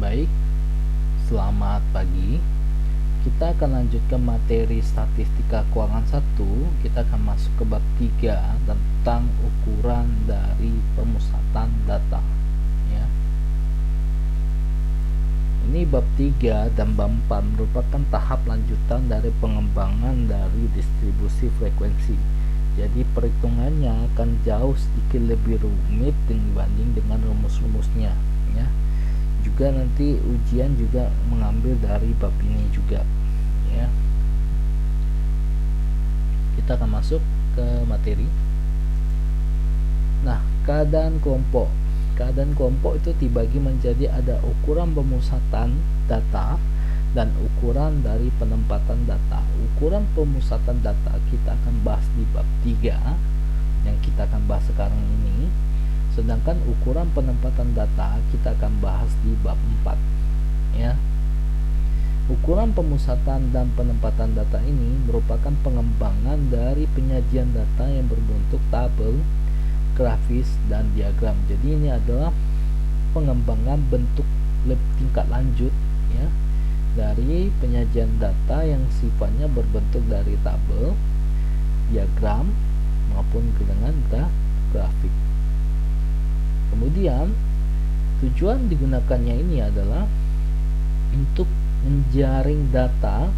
Baik, selamat pagi. Kita akan lanjutkan materi statistika keuangan 1. Kita akan masuk ke bab 3 tentang ukuran dari pemusatan data ya. Ini bab 3 dan bab 4 merupakan tahap lanjutan dari pengembangan dari distribusi frekuensi. Jadi perhitungannya akan jauh sedikit lebih rumit dibanding dengan rumus-rumusnya ya. Juga nanti ujian juga mengambil dari bab ini juga ya. Kita akan masuk ke materi. Nah, keadaan kelompok itu dibagi menjadi ada ukuran pemusatan data dan ukuran dari penempatan data. Ukuran pemusatan data kita akan bahas di bab 3 yang kita akan bahas sekarang ini. Sedangkan ukuran penempatan data kita akan bahas di bab 4 ya. Ukuran pemusatan dan penempatan data ini merupakan pengembangan dari penyajian data yang berbentuk tabel, grafis, dan diagram. Jadi ini adalah pengembangan bentuk tingkat lanjut ya, dari penyajian data yang sifatnya berbentuk dari tabel, diagram, maupun dengan grafik. Kemudian tujuan digunakannya ini adalah untuk menjaring data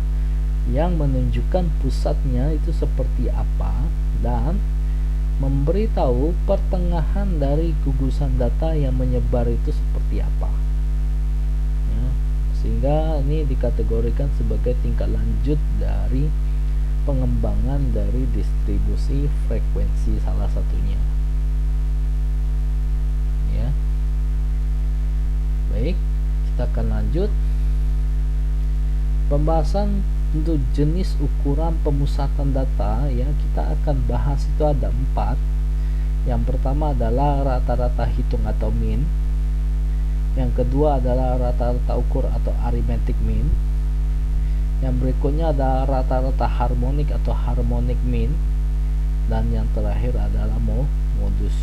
yang menunjukkan pusatnya itu seperti apa dan memberitahu pertengahan dari gugusan data yang menyebar itu seperti apa ya, sehingga ini dikategorikan sebagai tingkat lanjut dari pengembangan dari distribusi frekuensi salah satunya ya. Baik, kita akan lanjut pembahasan untuk jenis ukuran pemusatan data ya. Kita akan bahas itu ada 4. Yang pertama adalah rata-rata hitung atau mean. Yang kedua adalah rata-rata ukur atau arithmetic mean. Yang berikutnya ada rata-rata harmonik atau harmonic mean. Dan yang terakhir adalah modus.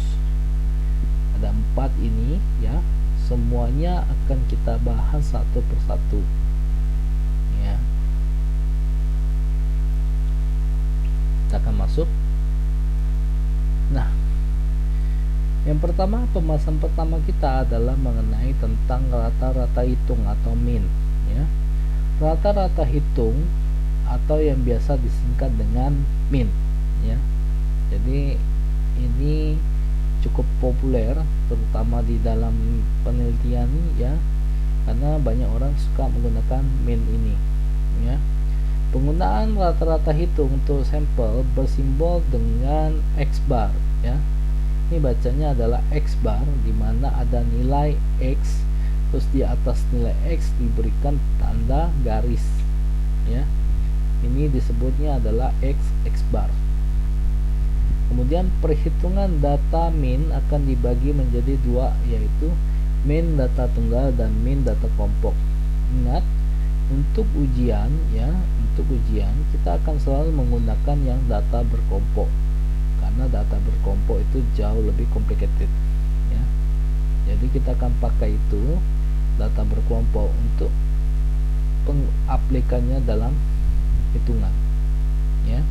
Ada 4 ini ya, semuanya akan kita bahas satu persatu ya. Kita akan masuk. Nah, yang pertama, pembahasan pertama kita adalah mengenai tentang rata-rata hitung atau mean ya. Rata-rata hitung atau yang biasa disingkat dengan mean ya. Jadi ini cukup populer terutama di dalam penelitian ya, karena banyak orang suka menggunakan mean ini ya. Penggunaan rata-rata hitung untuk sampel bersimbol dengan X bar ya. Ini bacanya adalah X bar, di mana ada nilai X, terus di atas nilai X diberikan tanda garis ya. Ini disebutnya adalah X bar. Kemudian perhitungan data mean akan dibagi menjadi 2, yaitu mean data tunggal dan mean data kelompok. Ingat, untuk ujian kita akan selalu menggunakan yang data berkelompok, karena data berkelompok itu jauh lebih complicated ya. Jadi kita akan pakai itu data berkelompok untuk pengaplikannya dalam hitungan ya.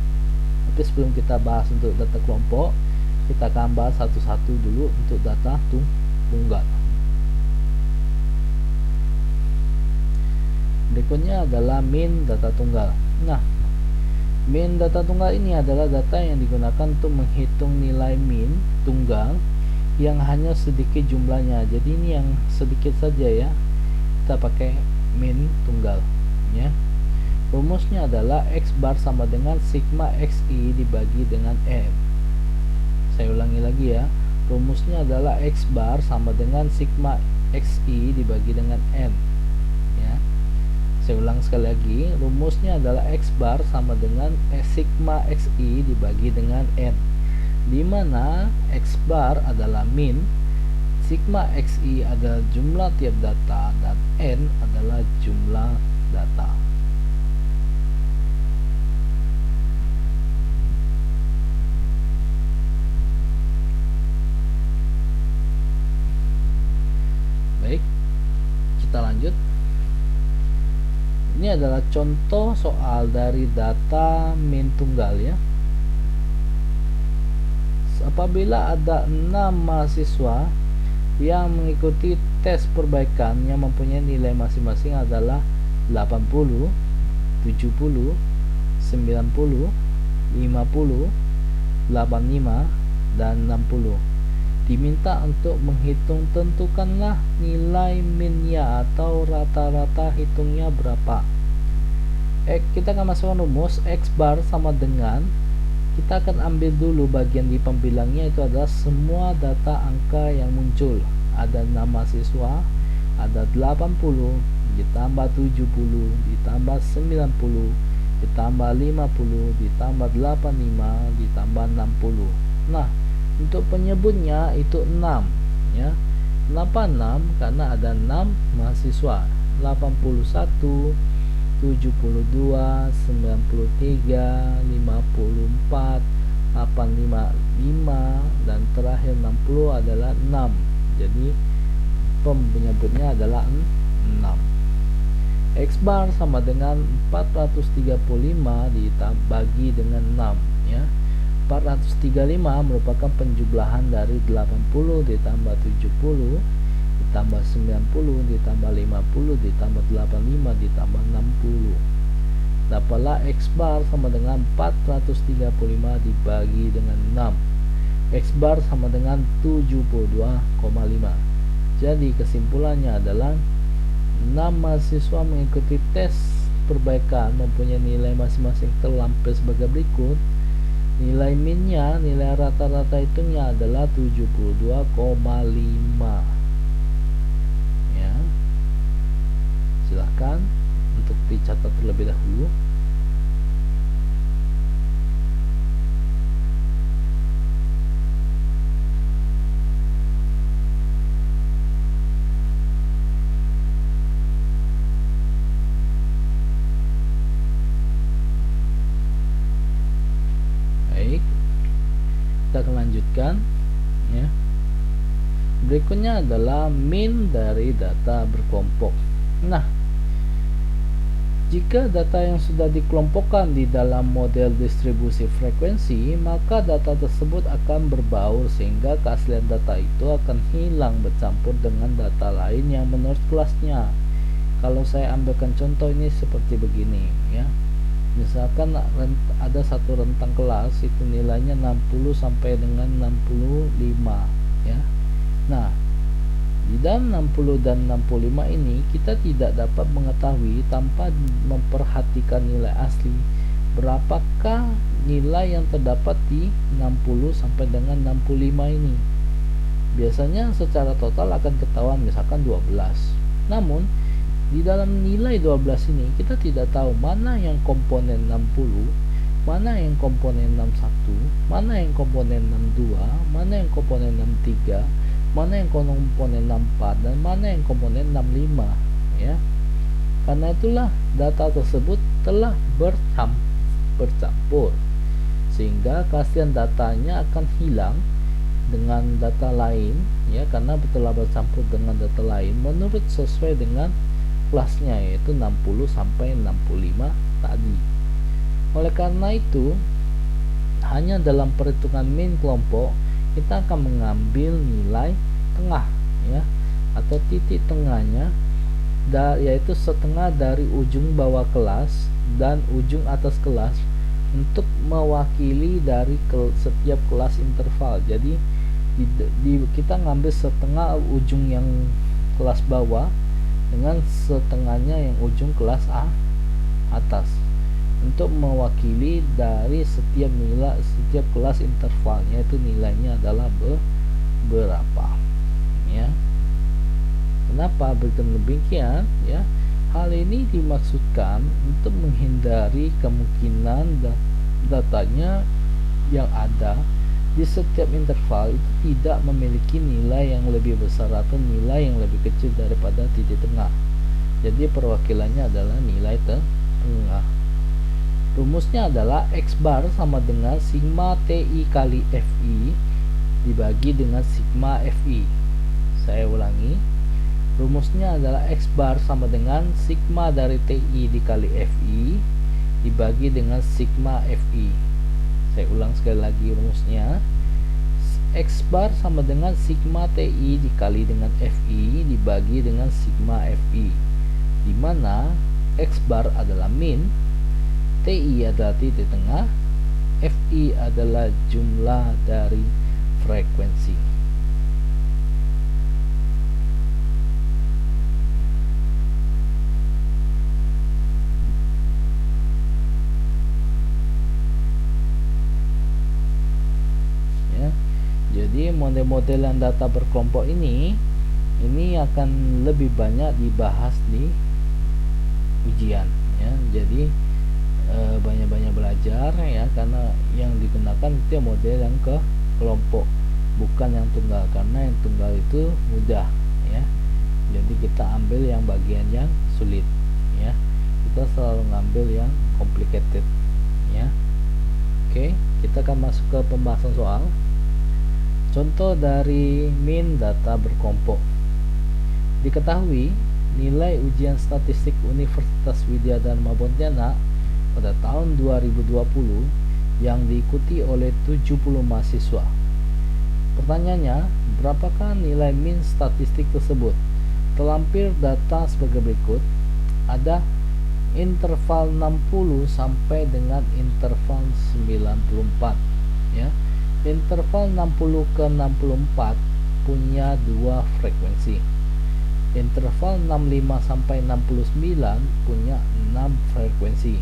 Tapi sebelum kita bahas untuk data kelompok, kita akan bahas satu-satu dulu untuk data tunggal. Berikutnya adalah mean data tunggal. Nah, mean data tunggal ini adalah data yang digunakan untuk menghitung nilai mean tunggal yang hanya sedikit jumlahnya. Jadi ini yang sedikit saja ya, kita pakai mean tunggal ya. Rumusnya adalah X bar sama dengan sigma XI dibagi dengan M. Saya ulangi lagi ya. Rumusnya adalah X bar sama dengan sigma XI dibagi dengan M ya. Saya ulang sekali lagi. Rumusnya adalah X bar sama dengan sigma XI dibagi dengan N, di mana X bar adalah mean, sigma XI adalah jumlah tiap data, dan N adalah jumlah data. Kita lanjut. Ini adalah contoh soal dari data min tunggal ya. Apabila ada 6 mahasiswa yang mengikuti tes perbaikan yang mempunyai nilai masing-masing adalah 80, 70, 90, 50, 85, dan 60. Diminta untuk menghitung, tentukanlah nilai minnya atau rata-rata hitungnya berapa. Kita akan masukkan rumus X bar sama dengan, kita akan ambil dulu bagian di pembilangnya, itu adalah semua data angka yang muncul. Ada 6 mahasiswa, ada 80 ditambah 70 ditambah 90 ditambah 50 ditambah 85 ditambah 60. Nah, untuk penyebutnya itu 6 ya. Kenapa 6? Karena ada 6 mahasiswa. 81, 72, 93, 54, 855, dan terakhir 60 adalah 6. Jadi penyebutnya adalah 6. X bar sama dengan 435 dibagi dengan 6 ya. 435 merupakan penjumlahan dari 80 ditambah 70 ditambah 90 ditambah 50 ditambah 85 ditambah 60. Dapatlah X bar sama dengan 435 dibagi dengan 6. X bar sama dengan 72,5. Jadi kesimpulannya adalah 6 mahasiswa mengikuti tes perbaikan mempunyai nilai masing-masing terlampir sebagai berikut. Nilai minnya, nilai rata-rata hitungnya adalah 72,5 ya. Silahkan untuk dicatat terlebih dahulu. Kita akan lanjutkan ya. Berikutnya adalah min dari data berkelompok. Nah, jika data yang sudah dikelompokkan di dalam model distribusi frekuensi, maka data tersebut akan berbaur sehingga keaslian data itu akan hilang bercampur dengan data lain yang menurut kelasnya. Kalau saya ambilkan contoh ini seperti begini ya. Misalkan ada satu rentang kelas, itu nilainya 60 sampai dengan 65 ya. Nah, di dalam 60 dan 65 ini kita tidak dapat mengetahui tanpa memperhatikan nilai asli berapakah nilai yang terdapat di 60 sampai dengan 65 ini. Biasanya secara total akan ketahuan misalkan 12. Namun di dalam nilai 12 ini kita tidak tahu mana yang komponen 60, mana yang komponen 61, mana yang komponen 62, mana yang komponen 63, mana yang komponen 64, dan mana yang komponen 65 ya. Karena itulah data tersebut telah bercampur sehingga keaslian datanya akan hilang dengan data lain ya, karena telah bercampur dengan data lain menurut sesuai dengan kelasnya, yaitu 60 sampai 65 tadi. Oleh karena itu, hanya dalam perhitungan min kelompok kita akan mengambil nilai tengah ya, atau titik tengahnya, yaitu setengah dari ujung bawah kelas dan ujung atas kelas untuk mewakili dari setiap kelas interval. Jadi kita ngambil setengah ujung yang kelas bawah dengan setengahnya yang ujung kelas atas untuk mewakili dari setiap nilai, setiap kelas intervalnya itu nilainya adalah berapa ya. Kenapa demikian ya? Hal ini dimaksudkan untuk menghindari kemungkinan datanya yang ada di setiap interval itu tidak memiliki nilai yang lebih besar atau nilai yang lebih kecil daripada titik tengah. Jadi perwakilannya adalah nilai tengah. Rumusnya adalah X bar sama dengan sigma TI kali FI dibagi dengan sigma FI. Saya ulangi. Rumusnya adalah X bar sama dengan sigma dari TI dikali FI dibagi dengan sigma FI. Saya ulang sekali lagi rumusnya. X bar sama dengan sigma TI dikali dengan FI dibagi dengan sigma FI, di mana X bar adalah min, TI adalah titik tengah, FI adalah jumlah dari frekuensi. Ya, jadi model-modelan data berkelompok ini akan lebih banyak dibahas di ujian, ya. Jadi banyak-banyak belajar, ya, karena yang digunakan itu model yang ke kelompok, bukan yang tunggal, karena yang tunggal itu mudah, ya. Jadi kita ambil yang bagian yang sulit, ya. Kita selalu ngambil yang complicated, ya. Oke, kita akan masuk ke pembahasan soal. Contoh dari min data berkelompok. Diketahui nilai ujian statistik Universitas Widya Dharma Pontianak pada tahun 2020 yang diikuti oleh 70 mahasiswa. Pertanyaannya, berapakah nilai min statistik tersebut? Terlampir data sebagai berikut. Ada interval 60 sampai dengan interval 94, ya. Interval 60 ke 64 punya 2 frekuensi. Interval 65 sampai 69 punya 6 frekuensi.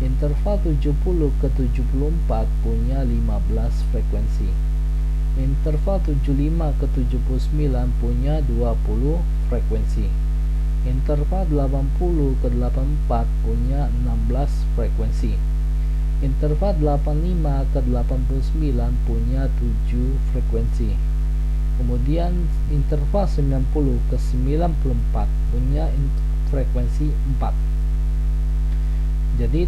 Interval 70 ke 74 punya 15 frekuensi. Interval 75 ke 79 punya 20 frekuensi. Interval 80 ke 84 punya 16 frekuensi. Interval 85 ke 89 punya 7 frekuensi. Kemudian interval 90 ke 94 punya frekuensi 4. Jadi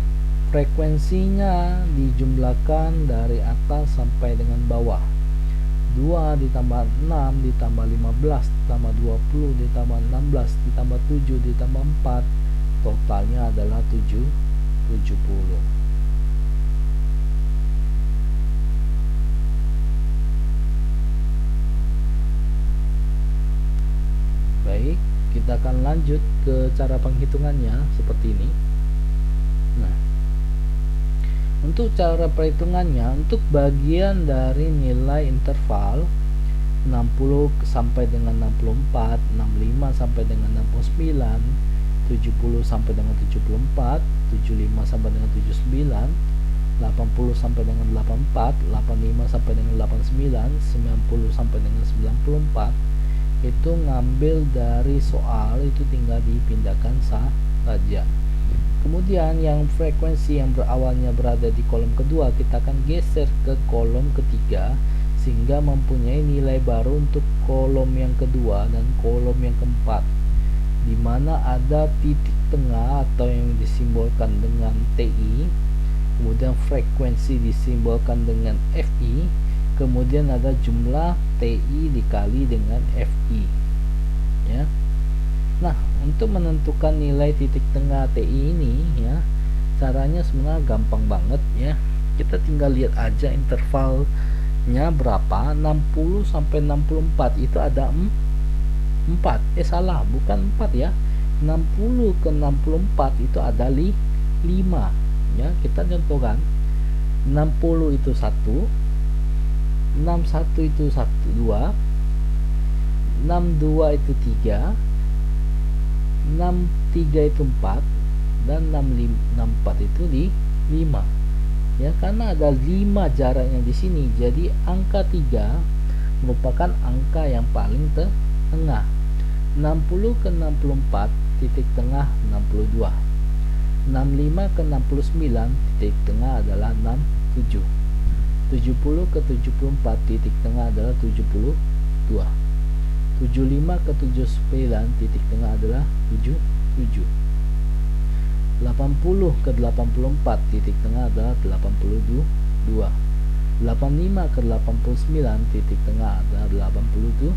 frekuensinya dijumlahkan dari atas sampai dengan bawah. 2 ditambah 6 ditambah 15 ditambah 20 ditambah 16 ditambah 7 ditambah 4, totalnya adalah 70. Baik, kita akan lanjut ke cara penghitungannya seperti ini. Nah, untuk cara perhitungannya, untuk bagian dari nilai interval 60 sampai dengan 64, 65 sampai dengan 69, 70 sampai dengan 74, 75 sampai dengan 79, 80 sampai dengan 84, 85 sampai dengan 89, 90 sampai dengan 94, itu ngambil dari soal, itu tinggal dipindahkan saja. Kemudian yang frekuensi yang berawalnya berada di kolom kedua, kita akan geser ke kolom ketiga sehingga mempunyai nilai baru untuk kolom yang kedua dan kolom yang keempat, di mana ada titik tengah atau yang disimbolkan dengan TI, kemudian frekuensi disimbolkan dengan FI, kemudian ada jumlah TI dikali dengan FI, ya. Nah, untuk menentukan nilai titik tengah TI ini, ya, caranya sebenarnya gampang banget, ya. Kita tinggal lihat aja intervalnya berapa. 60 sampai 64 itu ada 4. Salah, bukan 4, ya. 60 ke 64 itu ada 5, ya. Kita contohkan. 60 itu 1, 61 itu 2, 62 itu 3, 63 itu 4, dan 64 itu di 5, ya, karena ada 5 jaraknya di sini. Jadi angka 3 merupakan angka yang paling tengah. 60 ke 64 titik tengah 62, 65 ke 69 titik tengah adalah 67, 70 ke 74 titik tengah adalah 72, 75 ke 79 titik tengah adalah 77, 80 ke 84 titik tengah adalah 82, 85 ke 89 titik tengah adalah 87,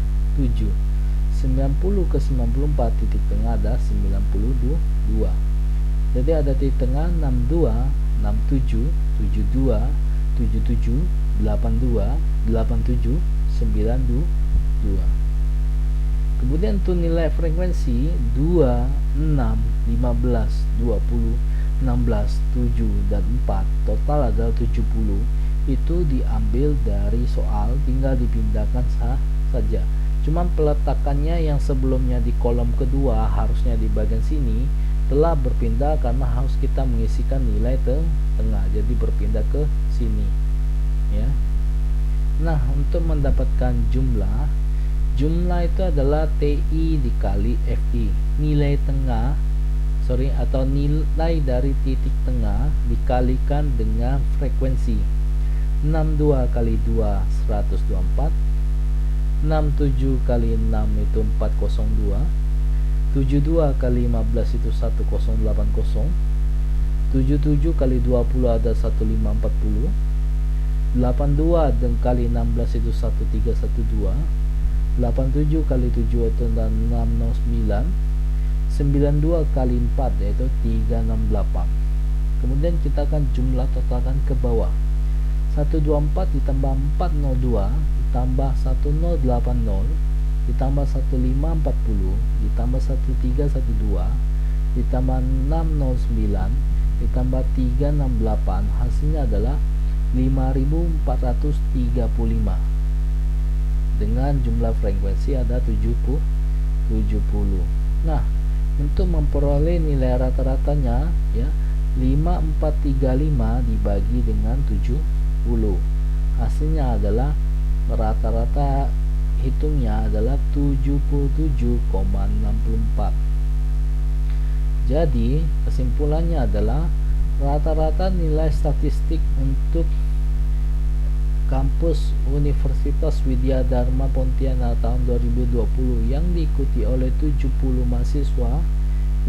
90 ke 94, titik tengah ada 92. Jadi ada titik tengah 62, 67, 72, 77, 82, 87, 92. Kemudian untuk nilai frekuensi 2, 6, 15, 20, 16, 7, dan 4, total adalah 70. Itu diambil dari soal, tinggal dipindahkan saja. Cuman peletakannya yang sebelumnya di kolom kedua harusnya di bagian sini telah berpindah karena harus kita mengisikan nilai tengah, jadi berpindah ke sini ya. Nah, untuk mendapatkan jumlah itu adalah TI dikali FI, nilai tengah atau nilai dari titik tengah dikalikan dengan frekuensi. 62 kali 2 124, 67 kali 6 itu 402, 72 kali 15 itu 1080, 77 kali 20 ada 1540, 82 dan kali 16 itu 1312, 87 kali 7 itu 609, 92 kali 4 yaitu 368. Kemudian kita akan jumlah totalkan ke bawah. 124 ditambah 402 ditambah 1080 ditambah 1540 ditambah 1312 ditambah 609 ditambah 368, hasilnya adalah 5435 dengan jumlah frekuensi ada 70. Nah, untuk memperoleh nilai rata-ratanya ya, 5435 dibagi dengan 70, hasilnya adalah rata-rata hitungnya adalah 77,64. Jadi kesimpulannya adalah rata-rata nilai statistik untuk kampus Universitas Widya Dharma Pontianak tahun 2020 yang diikuti oleh 70 mahasiswa,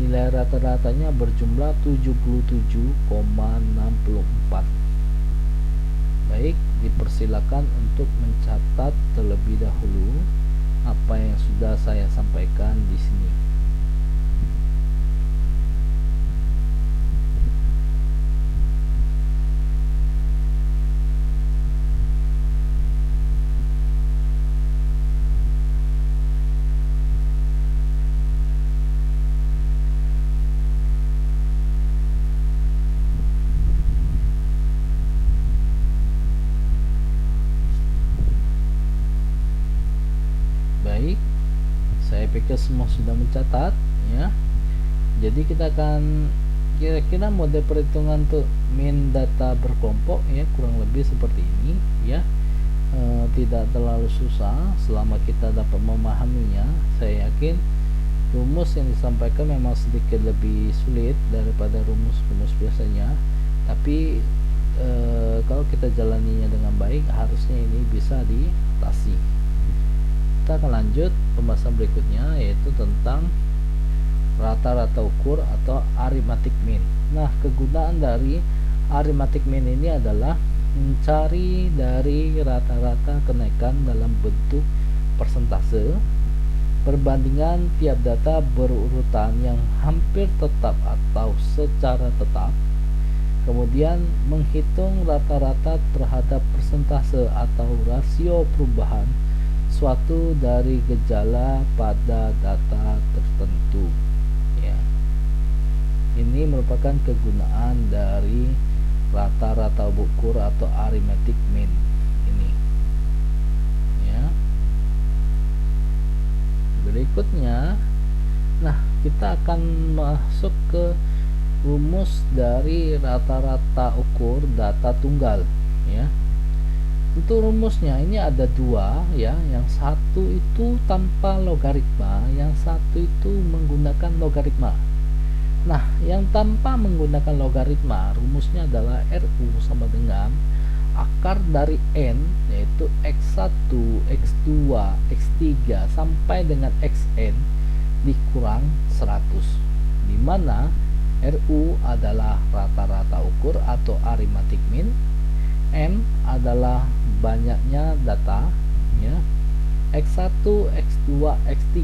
nilai rata-ratanya berjumlah 77,64. Baik, dipersilakan untuk mencatat terlebih dahulu apa yang sudah saya sampaikan di sini. Baik, saya pikir semua sudah mencatat ya. Jadi kita akan kira-kira mode perhitungan untuk mean data berkelompok ya, kurang lebih seperti ini ya. Tidak terlalu susah selama kita dapat memahaminya. Saya yakin rumus yang disampaikan memang sedikit lebih sulit daripada rumus-rumus biasanya, tapi kalau kita jalaninya dengan baik harusnya ini bisa diatasi. Kita akan lanjut pembahasan berikutnya, yaitu tentang rata-rata ukur atau arithmetic mean. Nah, kegunaan dari arithmetic mean ini adalah mencari dari rata-rata kenaikan dalam bentuk persentase, perbandingan tiap data berurutan yang hampir tetap atau secara tetap, kemudian menghitung rata-rata terhadap persentase atau rasio perubahan suatu dari gejala pada data tertentu ya. Ini merupakan kegunaan dari rata-rata ukur atau arithmetic mean ini ya. Berikutnya, nah, kita akan masuk ke rumus dari rata-rata ukur data tunggal ya. Untuk rumusnya ini ada dua ya, yang satu itu tanpa logaritma, yang satu itu menggunakan logaritma. Nah, yang tanpa menggunakan logaritma rumusnya adalah RU sama dengan akar dari N, yaitu X1, X2, X3 sampai dengan Xn dikurang 100, di mana RU adalah rata-rata ukur atau arithmetic mean, N adalah banyaknya data ya, X1, X2, X3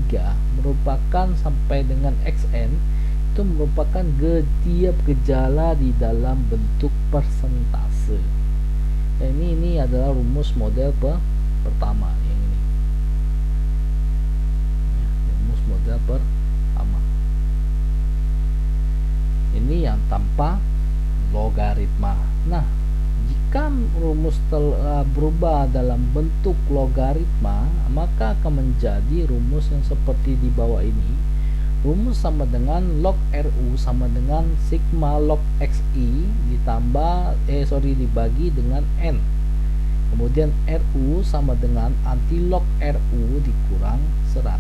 merupakan sampai dengan Xn itu merupakan tiap gejala di dalam bentuk persentase. Ini adalah rumus model pertama yang ini. Rumus model pertama. Ini yang tanpa logaritma. Nah, jika rumus telah berubah dalam bentuk logaritma, maka akan menjadi rumus yang seperti di bawah ini. Rumus sama dengan log RU sama dengan sigma log XI ditambah dibagi dengan N. Kemudian RU sama dengan anti log RU dikurang 100.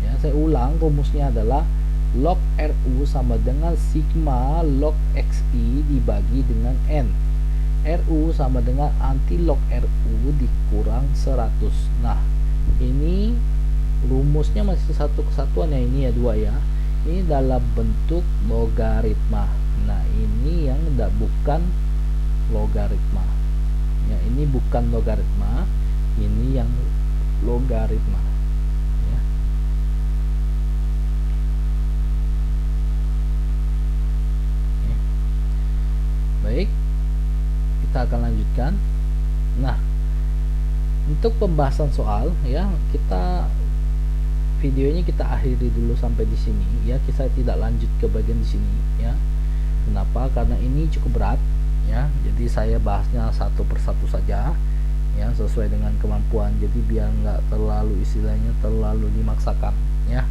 Ya, saya ulang, rumusnya adalah log RU sama dengan sigma log XI dibagi dengan N. RU sama dengan anti log RU dikurang 100. Nah, ini rumusnya masih satu kesatuan ya, ini ya dua ya. Ini dalam bentuk logaritma. Nah, ini yang bukan logaritma. Ya, ini bukan logaritma. Ini yang logaritma. Ya. Ya. Baik, kita akan lanjutkan. Nah, untuk pembahasan soal ya, videonya kita akhiri dulu sampai di sini ya. Kita tidak lanjut ke bagian di sini ya. Kenapa? Karena ini cukup berat ya. Jadi saya bahasnya satu persatu saja ya, sesuai dengan kemampuan. Jadi biar nggak terlalu istilahnya terlalu dimaksakan ya.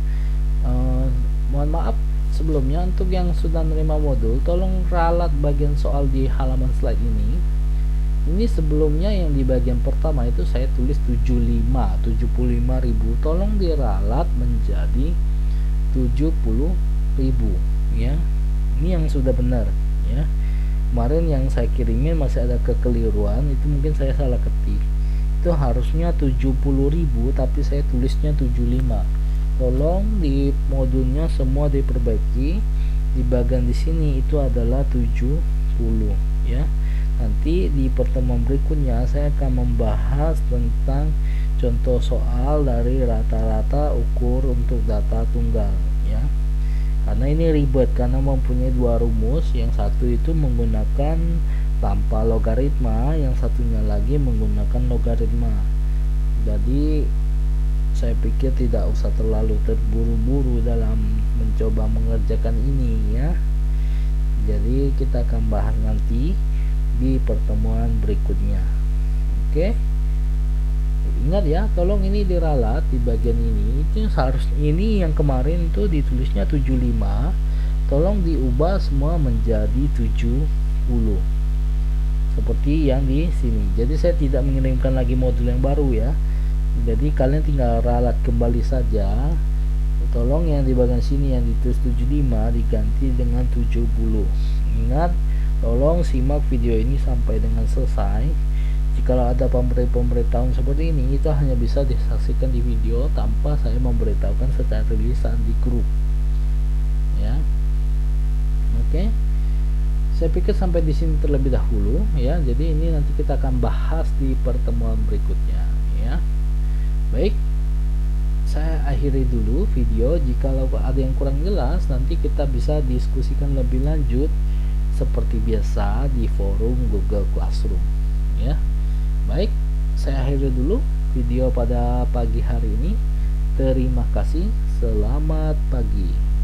Mohon maaf sebelumnya untuk yang sudah menerima modul, tolong ralat bagian soal di halaman slide ini. Ini sebelumnya yang di bagian pertama itu saya tulis 75.000, tolong diralat menjadi 70.000 ya. Ini yang sudah benar ya. Kemarin yang saya kirimin masih ada kekeliruan, itu mungkin saya salah ketik. Itu harusnya 70.000 tapi saya tulisnya 75. Tolong di modulnya semua diperbaiki. Di bagian di sini itu adalah 70 ya. Nanti di pertemuan berikutnya saya akan membahas tentang contoh soal dari rata-rata ukur untuk data tunggal ya. Karena ini ribet karena mempunyai dua rumus, yang satu itu menggunakan tanpa logaritma, yang satunya lagi menggunakan logaritma. Jadi saya pikir tidak usah terlalu terburu-buru dalam mencoba mengerjakan ini ya. Jadi kita akan bahas nanti di pertemuan berikutnya. Oke, ingat ya, tolong ini diralat di bagian ini. Itu seharusnya ini yang kemarin itu ditulisnya 75, tolong diubah semua menjadi 70 seperti yang di sini. Jadi saya tidak mengirimkan lagi modul yang baru ya. Jadi kalian tinggal ralat kembali saja. Tolong yang di bagian sini yang ditulis 75 diganti dengan 70. Ingat, tolong simak video ini sampai dengan selesai. Jika ada pemberitahuan seperti ini, itu hanya bisa disaksikan di video tanpa saya memberitahukan secara tulisan di grup ya. Oke, saya pikir sampai di sini terlebih dahulu ya. Jadi ini nanti kita akan bahas di pertemuan berikutnya ya. Baik, saya akhiri dulu video. Jika ada yang kurang jelas, nanti kita bisa diskusikan lebih lanjut seperti biasa di forum Google Classroom ya. Baik, saya akhiri dulu video pada pagi hari ini. Terima kasih, selamat pagi.